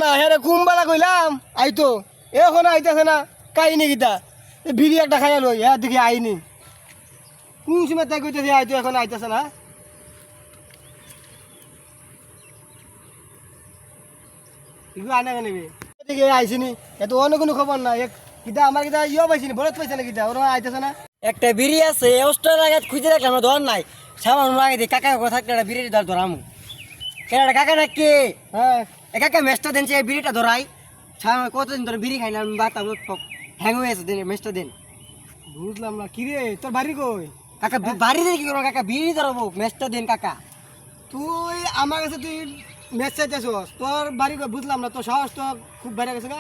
না হ্যাঁ কুম্বালা কইলাম আইতো এখন আইতেছে না কাহিনী গীতা বিড়ি একটা খাইয়া লই হ্যাঁ দেখি আইনি কোন সময় তাই কইতেছে আইতো এখন আইতেছে না এগুলো আনা নেবে দেখি আইসিনি এত অন্য কোনো খবর না এক গীতা আমার গীতা ইয়ে পাইছিনি বরত পাইছে না গীতা ওরা আইতেছে না একটা বিড়ি আছে অস্ট্রেল লাগাত খুঁজে রাখলাম ধর নাই সামান লাগে দিই কাকা কথা একটা বিড়ি ধর ধরামু কেডা কাকা নাকি হ্যাঁ কাকা মেস্টা দেন যে বিড়িটা ধরাই কতদিন ধরে বিড়ি খাই না বাতা হ্যাং হয়ে আছে দেন মেস্টা দেন বুঝলাম না কিরে তোর বাড়ি কই কাকা বাড়ি দিয়ে কি করবো কাকা বিড়ি ধরবো মেস্টা দেন কাকা তুই আমার কাছে তুই ম্যাচ চাইতেছস তোর বাড়ি কই বুঝলাম না তোর সাহস তো খুব বেড়ে গেছে গা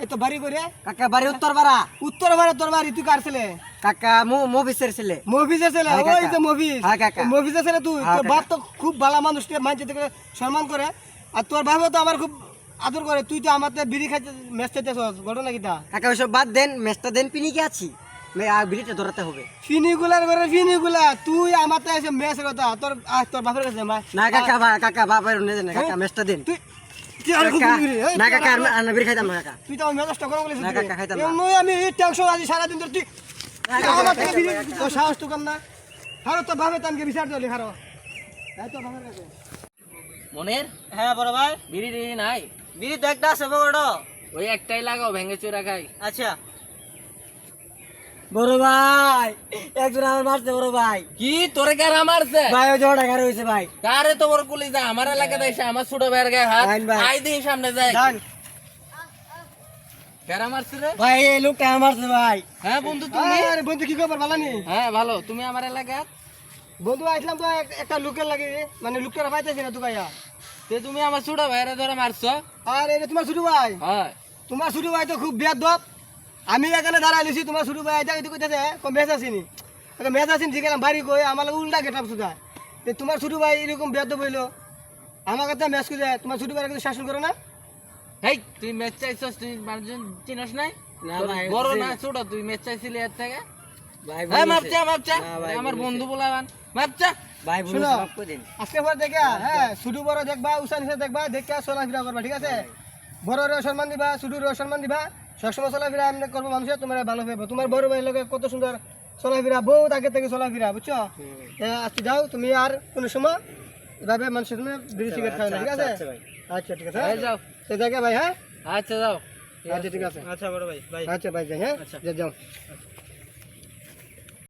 এই তো বাড়ি করে কাকা বাড়ি উত্তর পাড়া উত্তর ভারত তোর বাড়ি তুই কার ছেলে কাকা মুভিসের ছেলে মফিজের ছেলে হ্যাঁ, কাকা। ওই যে মফিজ হ্যাঁ, কাকা। মফিজের ছেলে তুই হ্যাঁ, তোর কাকা। বাপ তো খুব ভালো মানুষ মানছে তোকে সম্মান করে আর তোর বাবা তো আমার খুব আদর করে তুই তো আমার বিড়ি খাইতে ম্যাচ চাইতেছস ঘটনা কিটা কাকা ওইসব বাদ দেন মেস্টা দেন পিনি কি আছি আর বিড়িটা ধরাতে হবে ফিনিগুলার করে ফিনিগুলা তুই আমার তো এসে ম্যাচের কথা তোর তোর বাপের কাছে না কাকা কাকা বাবার নেই না কাকা মেস্টা দেন তুই কি আর কাকা, বিড়ি না কাকা আর বিড়ি খাইতাম না কাকা তুই তো আমার মেজাজটা গরম করেছিস না, কাকা, খাইতাম না। আমি টেনশন আছি সারাদিন ধরে তুই আমার থেকে বিড়ি তোর সাহস তো কম না হারো তোর বাপের তানকে বিচার দিলি হারো তাই তোর বাপের কাছে মনের হ্যাঁ বড় ভাই বিড়ি টিড়ি নাই বিড়ি তো একটা আছে বড় ওই একটাই লাগাও ভেঙে চোরা খাই আচ্ছা বড় ভাই একজন আমার মারছে বড় ভাই কি তোরে কার আমারছে ভাই ওই ঝগড়া কার হয়েছে ভাই কারে তো বড় পুলিশ যায় আমার এলাকাতে এসে আমার ছোট ভাইয়ের গায়ে হাত আইন ভাই। আই দিই সামনে যায় জান কার আমারছে রে ভাই এই লোকটা আমার মারছে ভাই হ্যাঁ বন্ধু তুমি আরে বন্ধু কি খবর ভালো নি হ্যাঁ ভালো তুমি আমার এলাকার বন্ধু আসলাম তো একটা লুকের লাগে মানে লুকটা পাইতেছি না তুই ভাইয়া তে তুমি আমার ছোট ভাইয়ের ধরে মারছো আর এটা তোমার ছোট ভাই হয় তোমার ছোট ভাই তো খুব বেয়াদব আমি এখানে দাঁড়াই লিছি তোমার ছোট ভাই এটা কিন্তু কইতেছে মেচ আসিনি মেচ আসিনি ঠিক আছে বাড়ি কই আমার উল্টা গেটাপ সুদা তোমার ছোট ভাই এরকম বেয়াদব হইলো আমার কথা ম্যাচ করে তোমার ছোট ভাই কিন্তু শাসন করো না হেই তুই ম্যাচ চাইছস তুই মানুষজন চিনস নাই না তোর ভাই, বড় চিনি না না। ছোট তুই ম্যাচ চাইছিলি এর থেকে ভাই হ্যাঁ বলেছে। মারচা না, ভাই, আমার বলেছে। বন্ধু বলাবান মারচা ভাই বলে শোনো। সব করেন আজকে পর দেখা হ্যাঁ ছোট বড় দেখবা উষা নিশা দেখবা দেখে চলাফেরা করবা ঠিক আছে বড়রে সম্মান দিবা ছোটরে সম্মান দিবা সবসময় চলাফেরা এমনি করবো মানুষের তোমার ভালো পাবো তোমার বড় ভাই লোকের কত সুন্দর চলাফেরা বহুত আগে থেকে চলাফেরা বুঝছো আজকে যাও তুমি আর কোনো সময় এভাবে মানুষের সামনে বিড়ি সিগারেট খাবে না ঠিক আছে আচ্ছা ভাই আচ্ছা ঠিক আছে এই যাও সেই জায়গায় ভাই হ্যাঁ আচ্ছা যাও আচ্ছা ঠিক আছে আচ্ছা বড় ভাই ভাই আচ্ছা ভাই যাই হ্যাঁ যাও